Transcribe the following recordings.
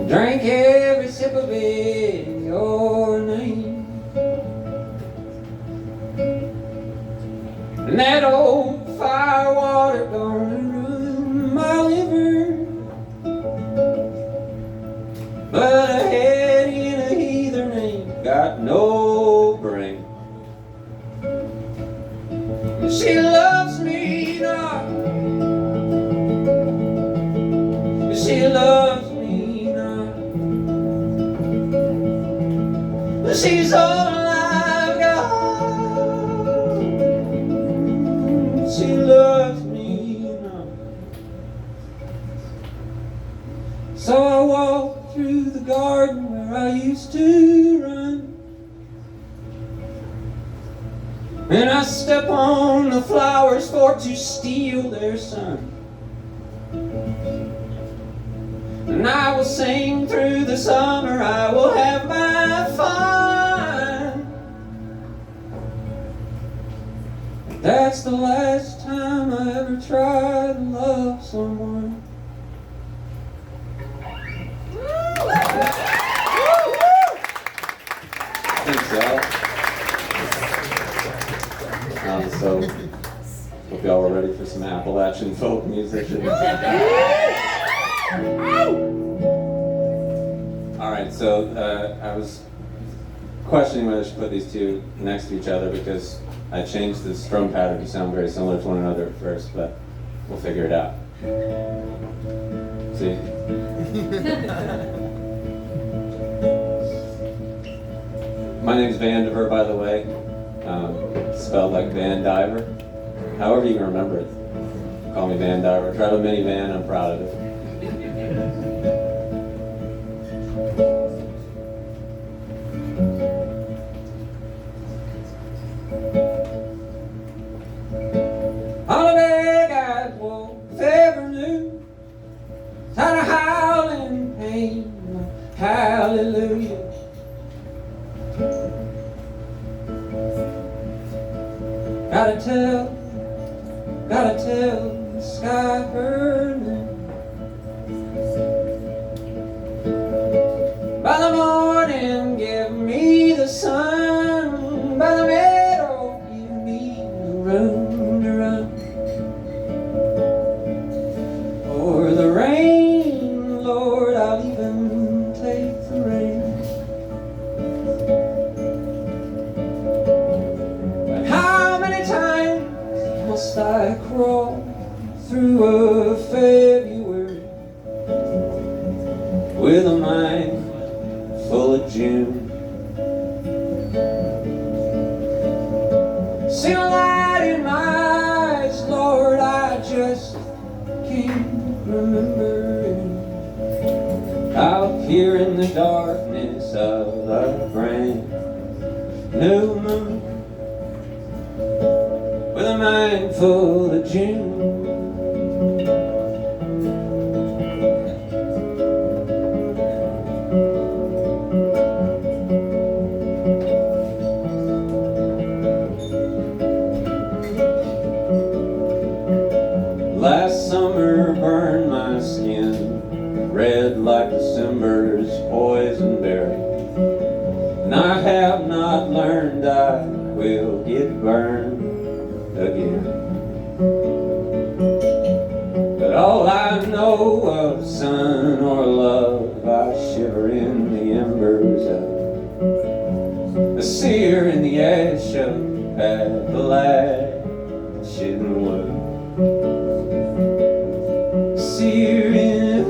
Drank every sip of it in your name. And that old firewater gonna ruin my liver. But a head in a heathen ain't got no brain. She loves me not. She loves me not. She's all I've got. She loves me not. So I walk through the garden where I used to run, and I step on the flowers for to steal their sun. And I will sing through the summer, I will have my fun. That's the last time I ever tried to love someone. Thanks, y'all. So, hope y'all were ready for some Appalachian folk musicians. Alright, so I was questioning whether I should put these two next to each other because I changed the strum pattern to sound very similar to one another at first, but we'll figure it out. See? My name's Vandiver, by the way. Spelled like vandiver. However you can remember it. Call me vandiver. Drive a minivan, I'm proud of it. All the big-eyed wolf ever knew had a howling pain, hallelujah. Gotta tell the sky burning. By the morning, give me the sun. By the meadow, give me the room to run. Or the rain, Lord, I'll even take the rain. Must I crawl through a February with a mind full of June? See a light in my eyes, Lord, I just can't remember it. Out here in the darkness of a brand new moon, with a mind full of June. Last summer burned my skin red like December's poisonberry, and I have not learned I will get burned again. But all I know of sun or love, I shiver in the embers of a sear in the ash of Appalachian wood. Sear in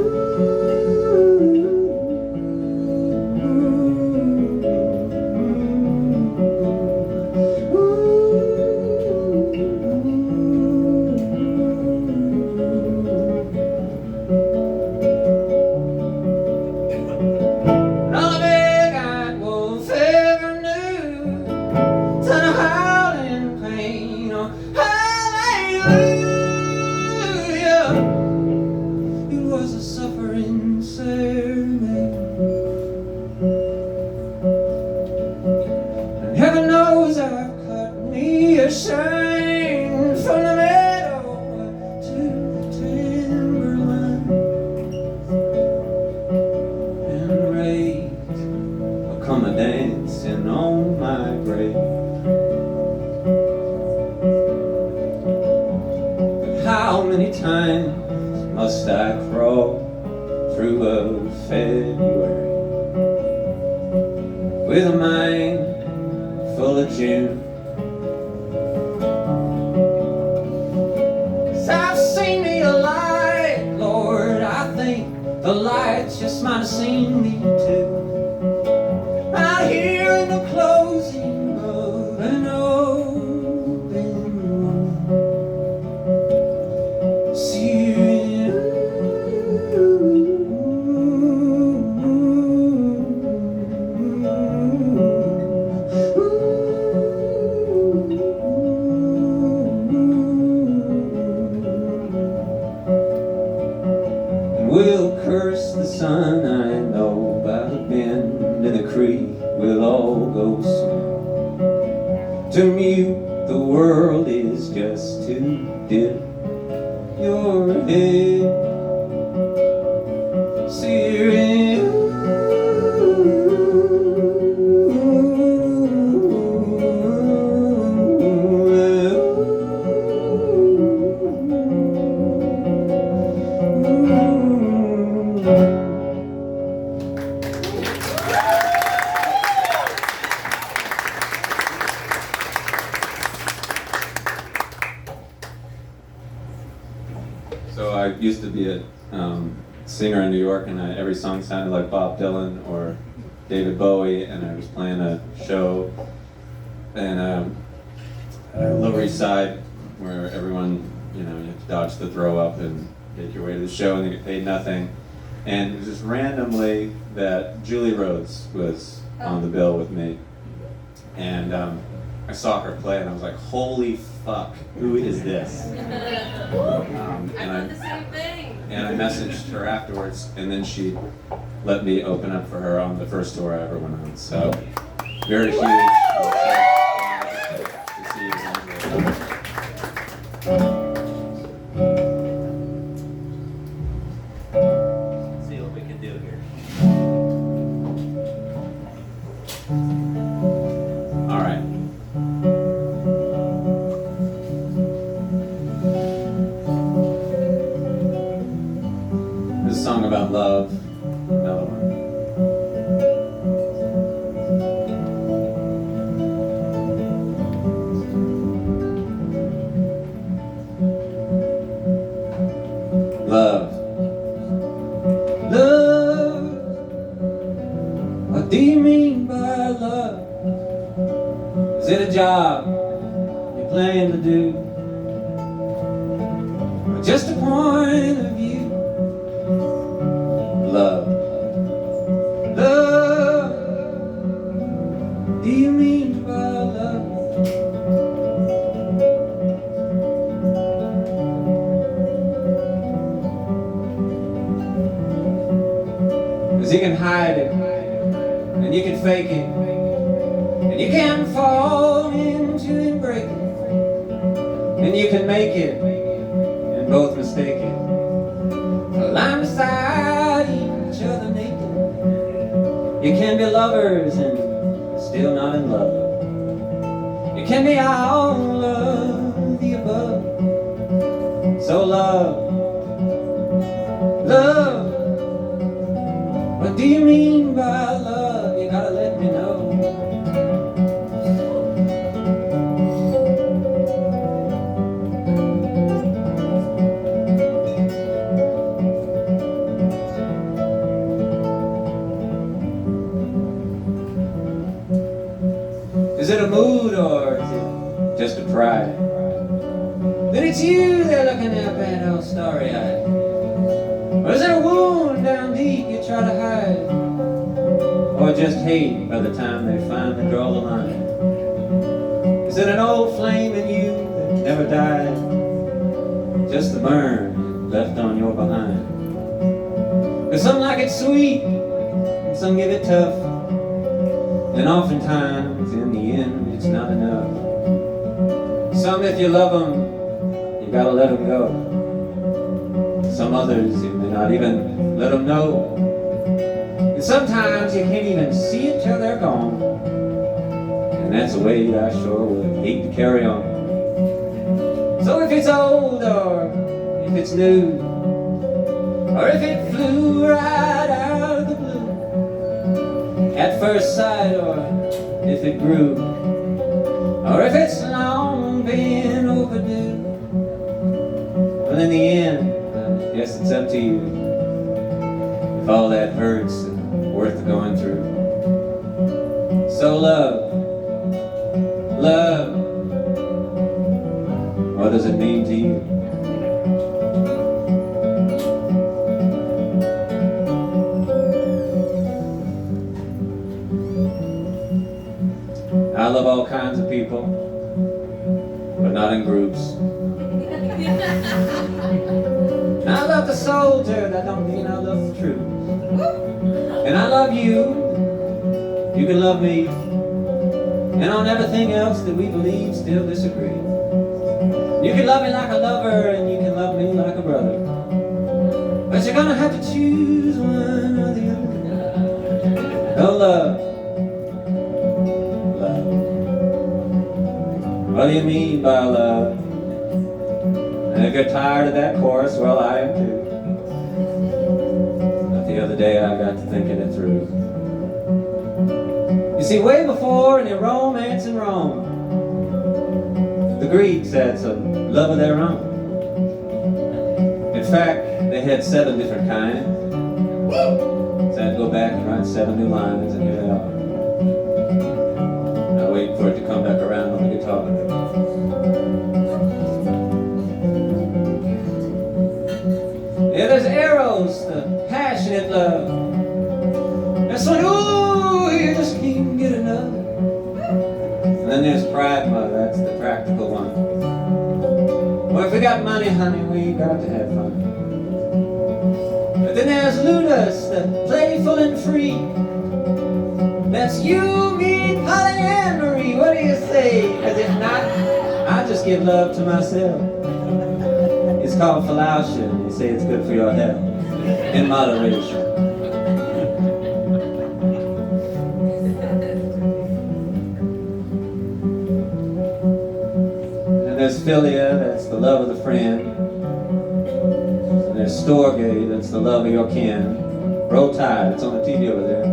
shine from the meadow to the timberline, through of February with a mind full of June. 'Cause I've seen me a light, Lord, I think the lights just might have seen me too. Out here in the closing of an open room, see you. We'll curse the sun, I know, by the bend in the creek. We'll all go swim. To mute the world is just to dip your head. Searing. So I used to be a singer in New York, and every song sounded like Bob Dylan or David Bowie, and I was playing a show in Lower East Side where everyone, you have to dodge the throw up and make your way to the show, and you get paid nothing. And it was just randomly that Julie Rhodes was on the bill with me. And I saw her play, and I was like, holy fuck, who is this? I thought the same thing. And I messaged her afterwards, and then she let me open up for her on the first tour I ever went on. So, very huge. To see you again. See what we can do here. All right. This song about love, another one. Love. Love. What do you mean by love? Is it a job you're planning to do? Or just a point of view? Love. Love. Do you mean by love? Cause you can hide it, and you can fake it, and you can fall into and break it, and you can make it, and both mistake it. Lying beside each other naked. You can be lovers and still not in love. You can be all of the above. So love, love. What do you mean by love? You gotta let me know. Is it a mood or is it just a pride? That it's you they're looking at bad all starry-eyed? Or is it a wound down deep you try to hide? Or just hate by the time they finally draw the line? Is it an old flame in you that never died? Just the burn left on your behind? Cause some like it sweet and some give it tough. And oftentimes in the end it's not enough. Some if you love them, you gotta let them go. Some others you may not even let them know. And sometimes you can't even see it till they're gone. And that's a weight I sure would hate to carry on. So if it's old or if it's new, or if it flew right first sight, or if it grew, or if it's long been overdue. Well, in the end, I guess it's up to you. If all that hurts and worth going through. So love, what does it mean to you? I love all kinds of people, but not in groups. And I love the soldier, that don't mean I love the troops. And I love you, you can love me, and on everything else that we believe still disagree. You can love me like a lover, and you can love me like a brother, but you're gonna have to choose one or the other. Oh, love. What do you mean by love? And if you're tired of that chorus, well, I am too. But the other day I got to thinking it through. You see, way before any romance in Rome, the Greeks had some love of their own. In fact, they had 7 different kinds. So I had to go back and write 7 new lines, and here they are. Now wait for it to come back around on the guitar. Yeah, there's Eros, the passionate love. That's when, ooh, you just can't get enough. And then there's Pragma, that's the practical one. Well, if we got money, honey, we got to have fun. But then there's Ludus, the playful and free. That's you, me, polyamory. What do you say? Because if not, I just give love to myself. It's called philautia. They say it's good for your health, in moderation. And there's philia, that's the love of the friend. And there's storge, that's the love of your kin. Roll Tide, it's on the TV over there.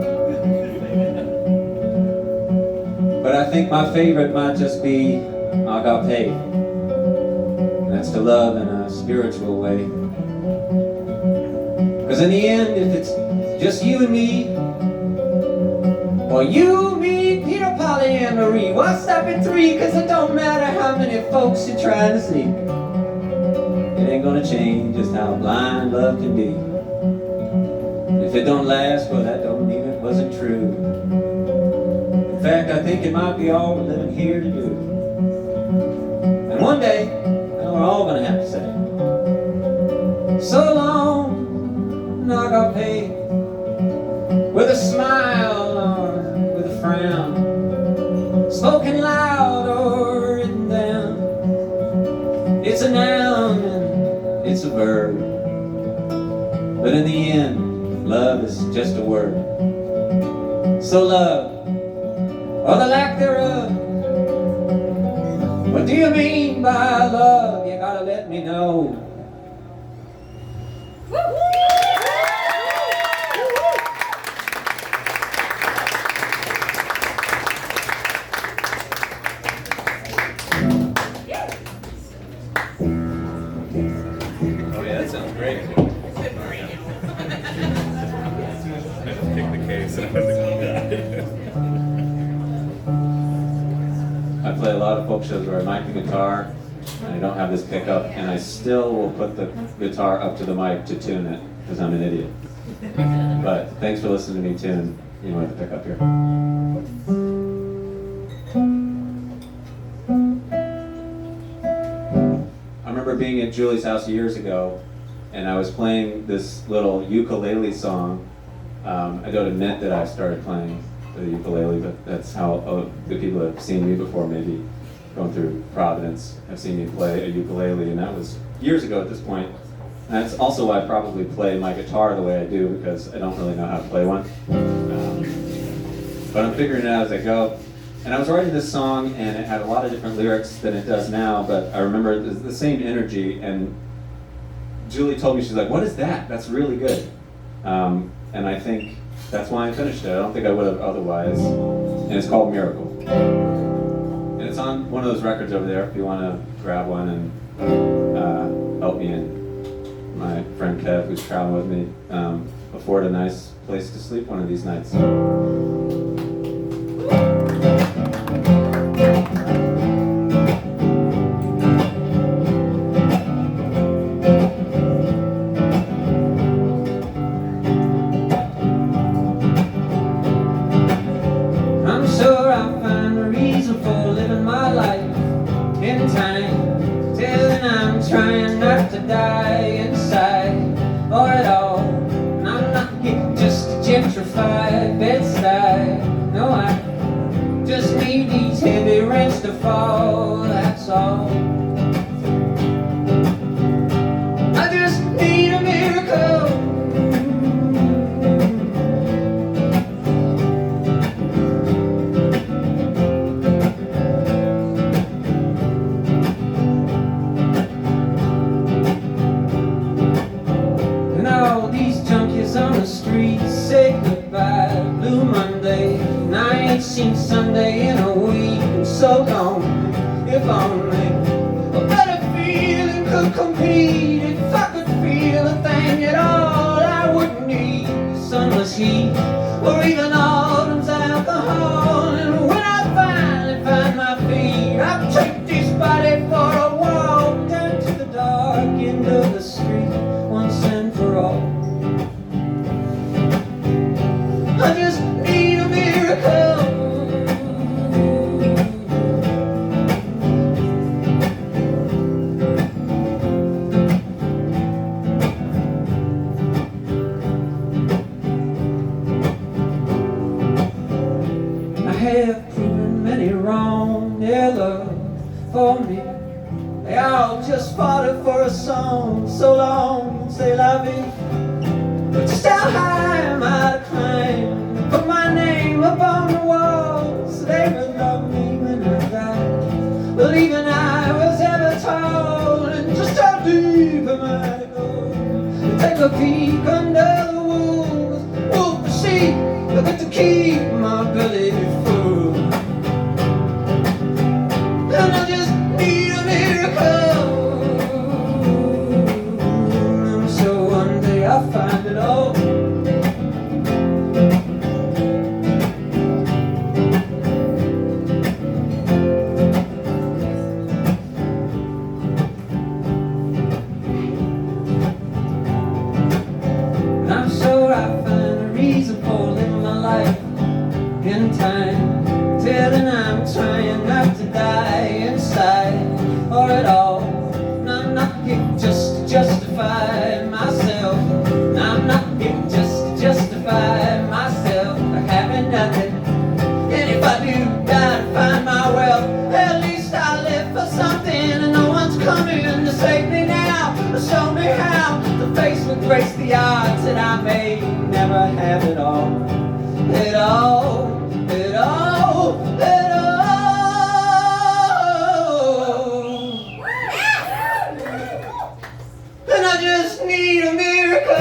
But I think my favorite might just be agape. And that's to love in a spiritual way. Because in the end, if it's just you and me, or you, me, Peter, polyamory, what's up at 3? Because it don't matter how many folks you're trying to see. It ain't gonna change just how blind love can be. And if it don't last, well, that don't mean it wasn't true. In fact, I think it might be all we're living here to do. And one day, we're all gonna have to say, so long, agape, with a smile or with a frown, spoken loud or written down. It's a noun and it's a verb, but in the end, love is just a word. So love, or the lack thereof, what do you mean by love? You gotta let me know. Oh yeah, that sounds great. I just picked the case and I was like, I play a lot of folk shows where I mic the guitar and I don't have this pickup, and I still will put the guitar up to the mic to tune it because I'm an idiot. But thanks for listening to me tune. You know what to pick up here. I remember being at Julie's house years ago, and I was playing this little ukulele song. I don't admit that I started playing the ukulele, but that's how the people that have seen me before, maybe going through Providence, have seen me play a ukulele, and that was years ago at this point. And that's also why I probably play my guitar the way I do, because I don't really know how to play one. But I'm figuring it out as I go. And I was writing this song, and it had a lot of different lyrics than it does now, but I remember the same energy, and Julie told me, she's like, what is that? That's really good. And I think that's why I finished it. I don't think I would have otherwise. And it's called Miracle. And it's on one of those records over there if you want to grab one and help me and my friend Kev, who's traveling with me, afford a nice place to sleep one of these nights. I'm sure I'll find a reason for living my life in time, till then I'm trying not to die inside or at all. And I'm not here just to gentrify Bed-Stuy. No, I just need these heavy rents to fall, that's all. I just need a miracle. And all these junkies on the street say goodbye, Blue Monday, and I ain't seen Sunday in a week. I'm so gone, if only a better feeling could compete. If I could feel a thing at all, I wouldn't need sunless heat or even autumn's alcohol. And when I finally find my feet, I'll take this body for a walk down to the dark end of the street once and for all. I just need a miracle. I have proven many wrong, their love for me. They all just fought it for a song, so long, say la vie. But just how high am I to climb? Put my name up on the wall, so they would love me when I die. Believing I was ever tall, and just how deep am I to go? Take a peek under the wolves, wolf the sheep, I get to keep my belly full. And I just need a miracle. And so one day I'll find it all. And I'm sure I'll find a reason for living my life in time, till then I'm trying not to die inside or at all. And I'm not here just to justify myself. And I'm not here just to justify myself for having nothing. And if I do die to find my wealth, at least I live for something. And no one's coming to save me now or show me how to face with grace the odds that I may never have it all. It all, it all, it all. And I just need a miracle.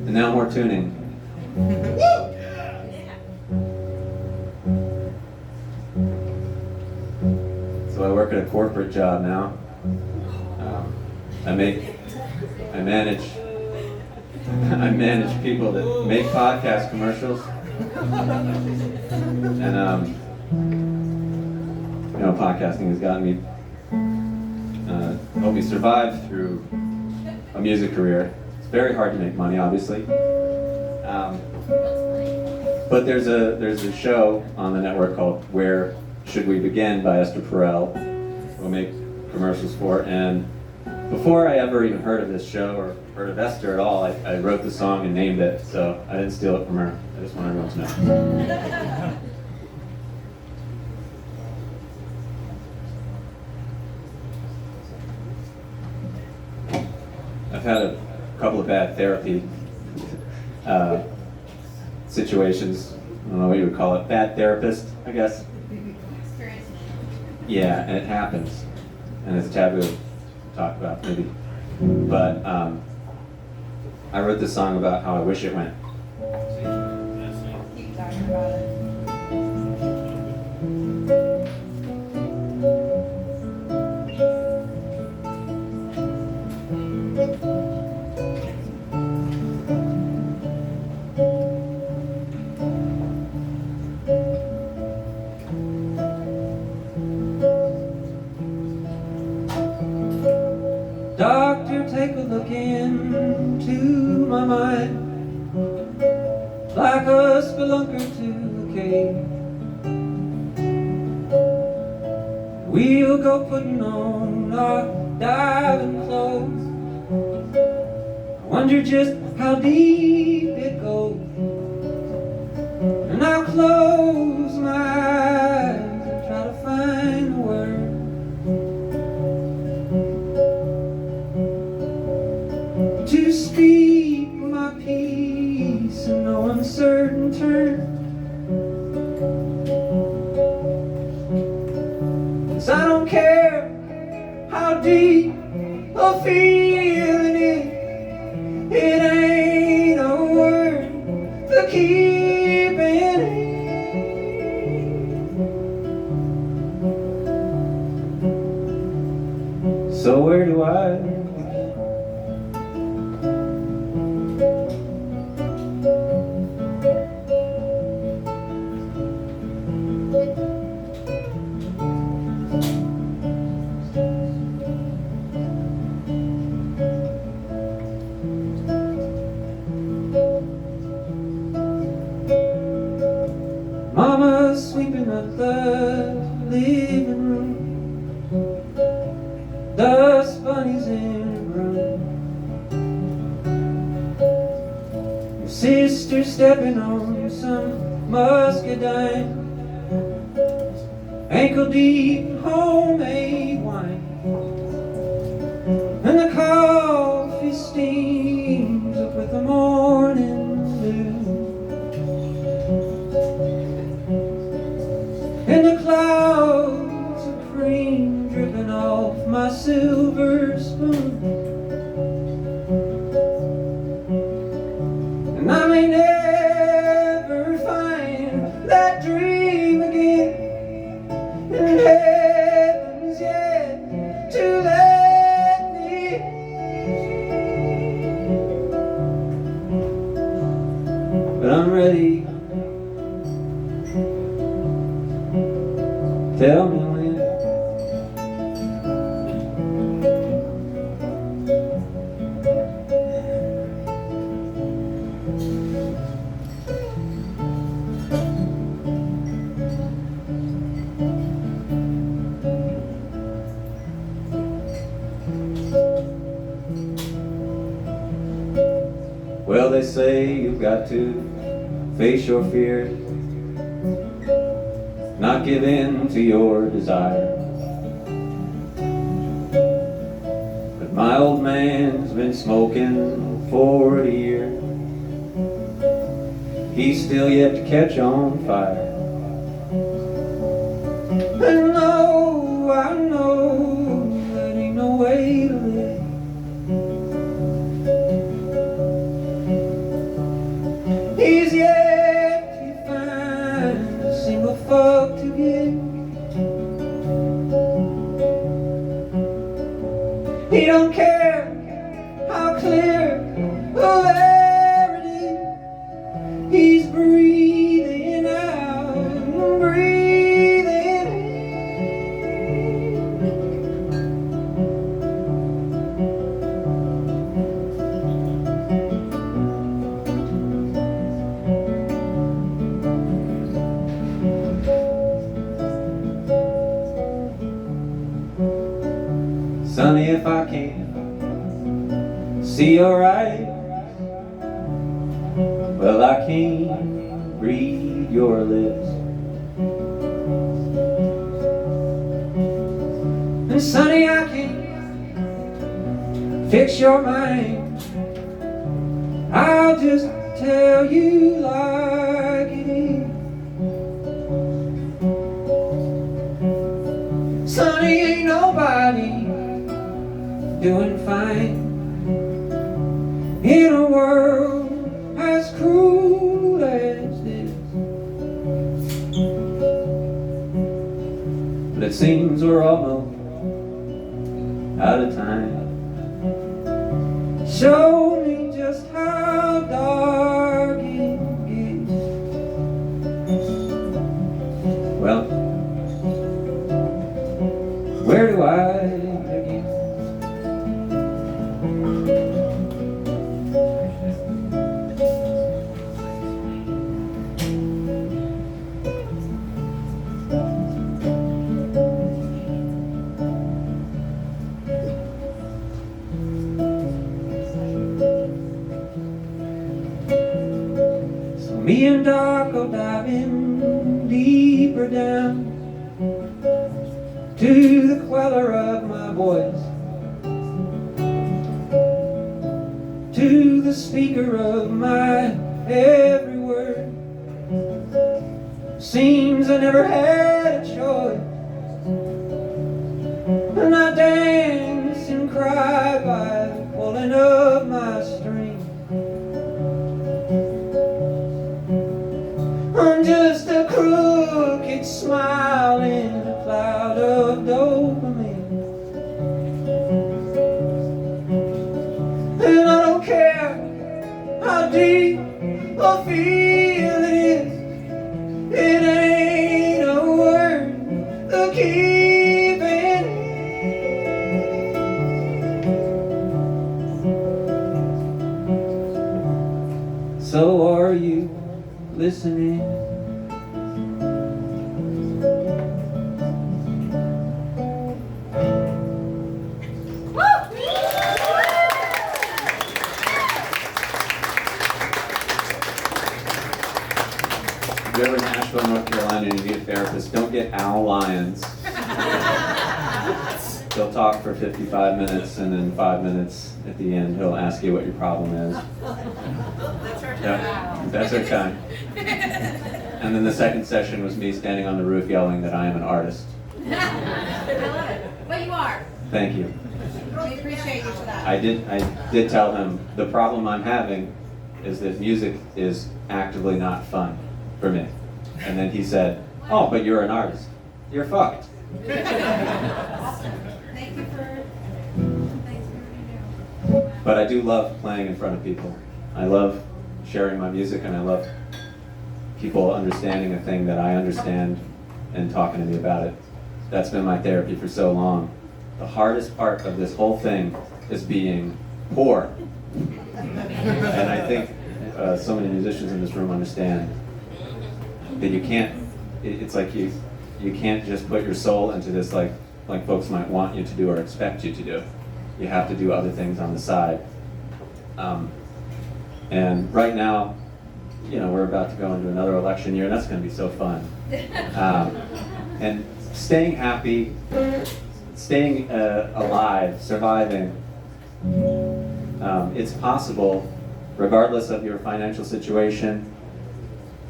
And now more tuning. So I work at a corporate job now. I manage people that make podcast commercials. And podcasting has gotten me, helped me survive through a music career. It's very hard to make money, obviously. But there's a show on the network called Where Should We Begin by Esther Perel, we'll make commercials for. And before I ever even heard of this show or heard of Esther at all, I wrote the song and named it, so I didn't steal it from her. I just want everyone to know. I've had a couple of bad therapy situations don't know what you would call it, bad therapist, I guess. Yeah, and it happens. And it's taboo to talk about, maybe. But I wrote this song about how I wish it went. Keep talking about it. Doctor, take a look into my mind, like a spelunker to a cave. We'll go putting on our diving clothes. I wonder just how deep it goes. And I'll close my eyes and try to find the word to speak my peace in no uncertain terms. 'Cause I don't care how deep a feeling is, it ain't a word to keep in it. So where do I Mama's sweeping up the living room, dust bunnies in a room, your sister stepping on some muscadine, ankle deep in homemade wine, and the coffee steams up with the morning dew. And the clouds of cream dripping off my silver spoon. And I may never find that dream again, and heaven's yet to let me in. But I'm ready. Tell me when. Well, they say you've got to face your fears, not give in to your desire. But my old man's been smoking for a year. He's still yet to catch on fire. And no, I know that ain't no way to live. He's yet to find a single fuck to give. He don't care how clear or where it is. He's breathing out and breathing Sonny, if I can't see your eyes, well, I can't read your lips. And Sonny, I can't fix your mind. I'll just tell you like it is. seems we're almost out of time. Show me just how dark it gets. Well, where do I begin? Me and Doc go diving deeper down to the queller of my voice, to the speaker of my every word. Seems I never had a choice, and I dance and cry by the pulling of my string. I'm just a crooked smile in a cloud of dopamine, and I don't care how deep I feel it is. It ain't a word to keep it in. So are you listening? If you're ever in Nashville, North Carolina, and you need a therapist, don't get Al Lyons. He'll talk for 55 minutes, and then 5 minutes at the end, he'll ask you what your problem is. That's our time. Yeah, that's our time. And then the second session was me standing on the roof yelling that I am an artist. I love it. Well, you are. Thank you. We appreciate you for that. I did tell him the problem I'm having is that music is actively not fun for me. And then he said, "Oh, but you're an artist. You're fucked." Thank you for thanks for what you do. But I do love playing in front of people. I love sharing my music, and I love people understanding a thing that I understand and talking to me about it. That's been my therapy for so long. The hardest part of this whole thing is being poor. And I think so many musicians in this room understand that you can't, it's like you can't just put your soul into this like folks might want you to do or expect you to do. You have to do other things on the side. And right now, you know, we're about to go into another election year, and that's going to be so fun. And staying happy, staying alive, surviving, it's possible regardless of your financial situation.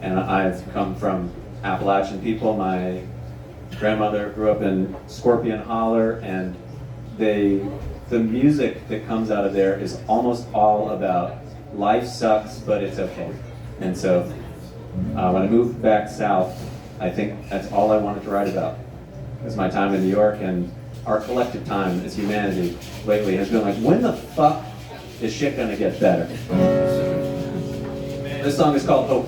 And I've come from Appalachian people. My grandmother grew up in Scorpion Holler, and the music that comes out of there is almost all about life sucks, but it's okay. And so when I moved back south, I think that's all I wanted to write about. Because my time in New York and our collective time as humanity lately has been like, when the fuck is shit gonna get better? This song is called Hope.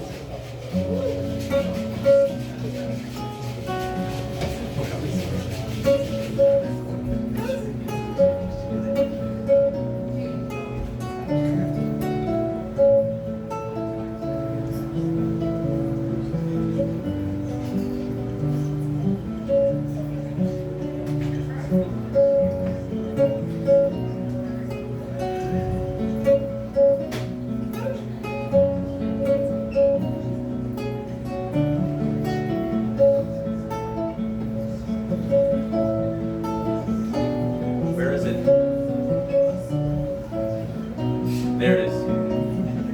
There it is.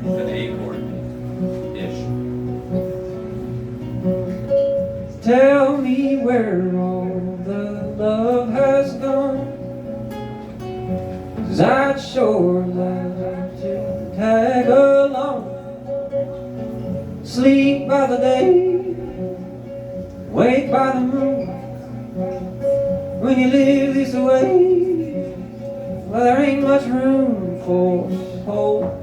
An A chord-ish. Tell me where all the love has gone, 'cause I'd sure like to tag along. Sleep by the day, wake by the moon, when you live this way, well, there ain't much room for hope.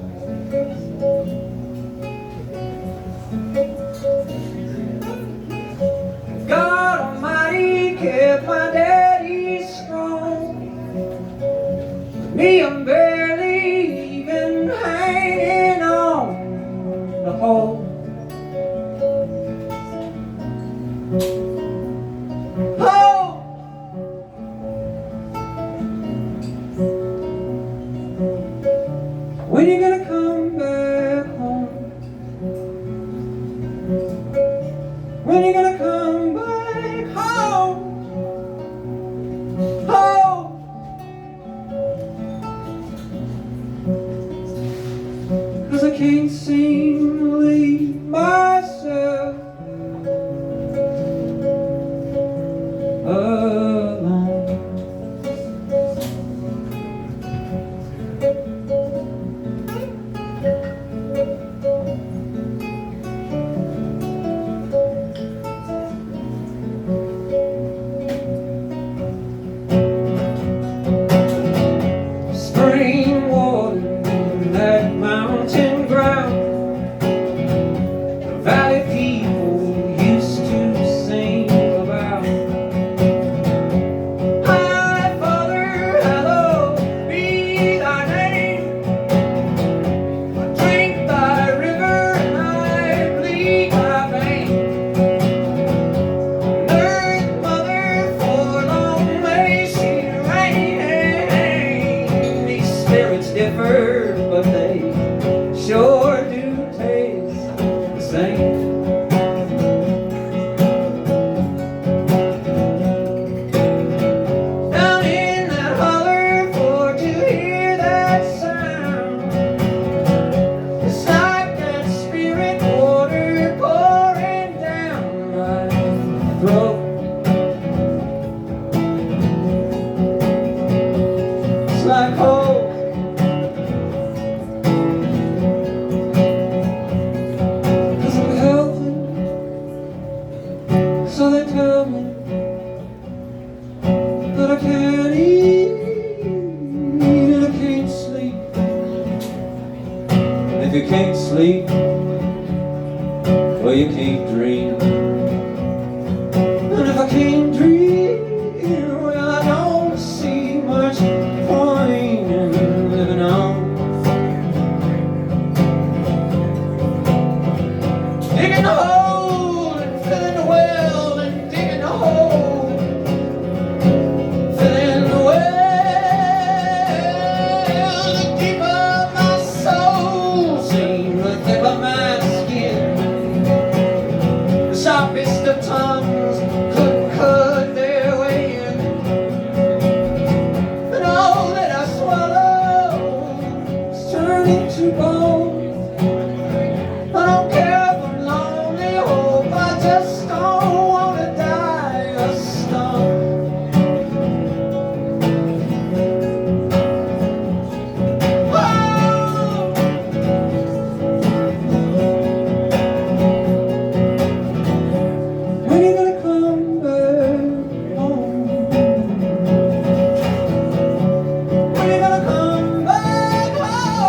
God Almighty kept my daddy strong. Me, I'm barely even hanging on the hope. Hope. When you gonna come back home? When you gonna come back home? Home. 'Cause I can't seem to leave myself alone. Spring water in that mountain ground, the valley people used to sing about. Hi, Father, hallowed be thy name. I drink thy river and I bleed thy vein. Earth, Mother, forlorn may she reign. These spirits differ, but they sure do taste the same. Down in that holler for to hear that sound, it's like that spirit water pouring down my throat. It's like hope. 'Cause I'm healthy, so they tell me, but I can't eat and I can't sleep. And if you can't sleep, well, you can't dream. And if I can't dream, well, I don't see much point in living on. Digging the hole and filling the well and digging the hole, filling the well. The deeper my soul seems, the thicker my skin. The sharpest of tongues couldn't cut their way in, and all that I swallow is turning to bone. I don't care for lonely hope, I just don't want to die a stone. Oh! When you gonna come back home? When you gonna come back home?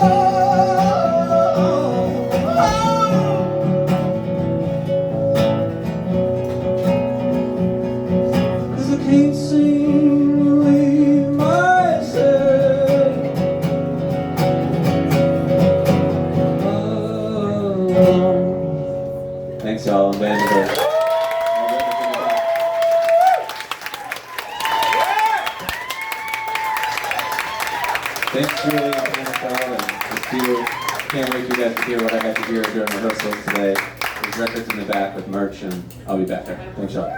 Cause I can't seem to leave myself alone. Thanks, y'all. I'm vandiver. Thanks, Julie and Annabelle and Askew. Can't wait for you guys to hear what I got to hear during rehearsals today. There's records in the back with merch, and I'll be back there. Thanks, y'all.